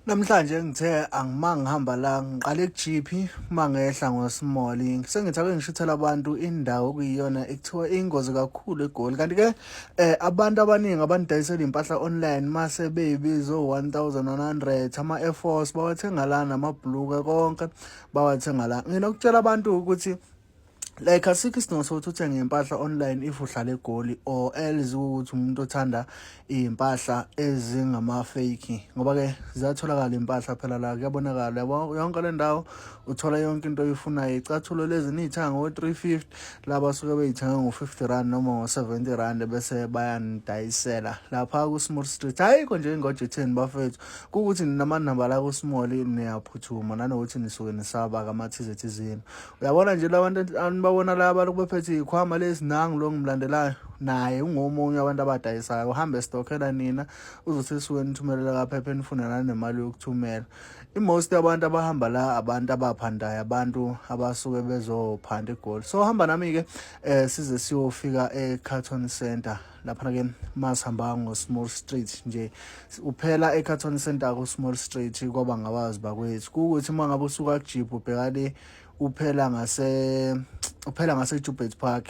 Namhlanje ngithe angimanga ngihamba la ngiqale ku-GP mangehla ngoSmall sengithi ake ngishithele abantu indawo okuyiyona ekuthiwa ingozi kakhulu eGoli kanti ke abantu abaningi abanidayisela impahla online mase beyibizo 1100 ama-Air Force bawathenga la namabhuluka konke bawathenga la. Nginokutshela abantu ukuthi like asikho isidingo sokuthi uthenge impahla online if uhlala eGoli or else ukuthi umuntu othanda impahla ezingama-fake ngoba ke ziyatholakala impahla phela la kuyabonakala yonke le ndawo uthola yonke into oyifunayo. Icathulo lezi niyithenga ngo-350 laba suke beyithenga ngo-50 rand noma ngo-70 rand bese bayanidayisela lapha ku-Small Street. Ayikho nje ingoja etheni bafethu kukuthi namanamba la ku-Small niyaphuthuma nanokuthi nisuke nisaba kamathizethe zenu. Uyabona nje labantu babona laba lokubephethe ikhwama lezinangi lo ngimlandelayo naye ungomunye abantu abadayisayo uhambe stockela nina uzothi suke nithumelela kaphephe nifuna nanemali yokuthumela. Most abantu abahamba la abantu abaphandayo abantu abasuke bezophanda eGoli. So hamba nami ke size siyofika eCarton Center lapha ke masihamba ngoSmall Street nje uphela eCarton Center kuSmall Street kwaba ngabazi bakwethu ukuthi mangabe usuka kuJeep ubheka le uphela ngase Joburg Park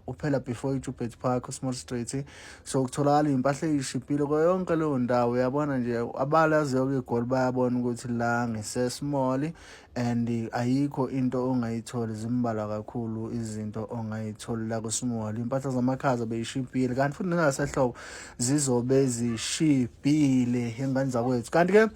uphela before Joburg Park Small Street. So kutholakala impahla eyishipile yonke leyo ndawo. Uyabona nje abalaziyo kweGoli bayabona ukuthi la ngise-small and ayikho into ongayitholi zimbalwa kakhulu izinto ongayitholi la ku-small. Impahla zamakhaza beyishipile kanti futhi ningasehlobo zizobe zishipile ingane zakwethu. Kanti ke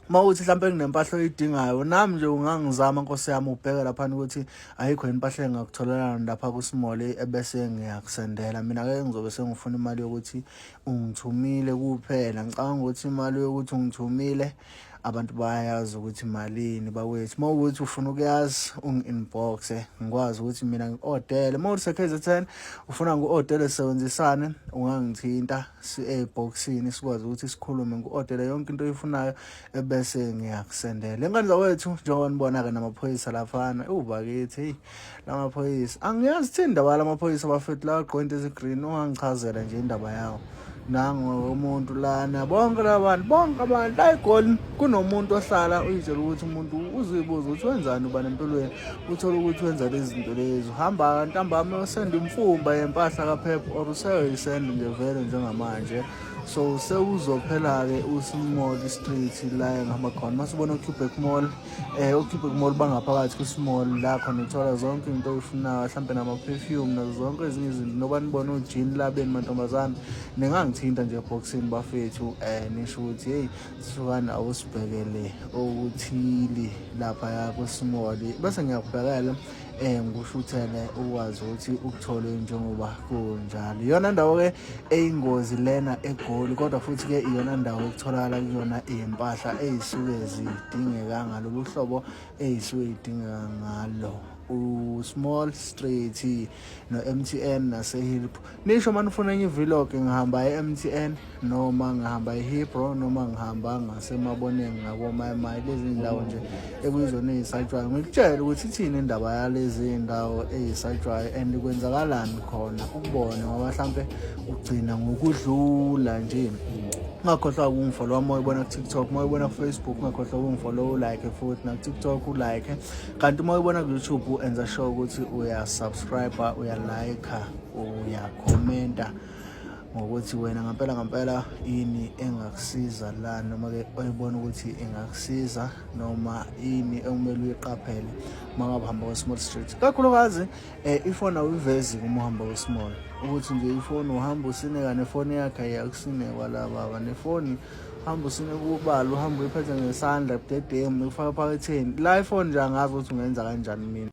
mawuthi mhlambe kunempahla oyidingayo nami nje ungangizama Nkosi yami ubheke lapha ukuthi ayikho impahla engakutholela lapha ku-small ebese ngiyakusendela. Mina ke ngizobe sengifuna imali yokuthi ungithumile kuphela. Ngicabanga ukuthi imali yokuthi ungithumile abantu bayazi ukuthi malini bawethu. Mawukuthi ufuna ukuyazi ungi-inbox ngikwazi ukuthi mina ngi-ordele. Mawuthi KZN ufuna ngi-ordele sisebenzisane ungangithinta eboxini sikwazi ukuthi sikhulume ngi-ordele yonke into oyifunayo ebese ngiyakusendela. Ingane zawethu njengoba nibona-ke namaphoyisa lafana bakithi lamaphoyisa angiyazi thini indaba lamaphoyisa bafethu la agqoke into ezigreen ungangichazela nje indaba yawo. Nango umuntu lana bonke abantu la eGoli kunomuntu ohlala uyitshela ukuthi umuntu uzibuza ukuthi wenzani uba nempilweni uthola ukuthi wenza lezi zinto lezi uhamba ntambama usenda imfumba yempahla kaphepha or useyisenda nje vele njengamanje. So sewuzophela-ke uSmall Street la engihamba khona masibona uQuebec Mall uQuebec Mall bangaphakathi kuSmall la khona uthola zonke into oyifunayo mhlambe nama-perfume nazo zonke ezinye izinto noba nibona ujini labeni mantombazane ningangithinta nje eboxini bafethu nisho ukuthi hey sisukani awusibhekele okuthile lapha kuSmall bese ngiyakubhekela ngishuthele ukwazi ukuthi ukuthole njengoba kunjalo. Iyona ndawo ke eyingozi lena eGoli kodwa futhi ke iyona ndawo ekutholakala kuyona impahla ezisuke zidingeka ngalolu hlobo ezisuke zidingeka ngalo uSmall Street no-MTN nase-Hillbrow. Nisho manifuna enye vlog ngihamba e-MTN noma ngihamba e-Hillbrow noma ngihamba ngasemaboneni ngabomai lezi ndawo nje ekuyizona ezisatshwayo ngikutshela ukuthi ithini indaba yalezi ndawo ezisatshwayo and kwenzakalani khona ukubona ngoba mhlambe ugcina ngokudlula nje. Ungakhohlwa ukungifollow wami mawuyibona ku-TikTok mawuyibona ku-Facebook ungakhohlwa ukungifollow ulike futhi na-TikTok ulike kanti mawuyibona ku-YouTube enza sure ukuthi uyasubscribe uyalike uyakhomenta ngokuthi wena ngampela ini engakusiza la noma ke oyibona ukuthi engakusiza noma ini ekumele uyiqaphele mangabe uhamba ku-Small Street. Kakhulukazi ifoni awuyivezi uma uhamba ku-Small ukuthi nje ifoni uhamba usineka nefoni yakhe ayakusinekwa la baba nefoni hamba usine kubala uhamba uyiphethe ngesandla budedengu ufaka phaketheni la ifoni nje angazi ukuthi ungenza kanjani mina.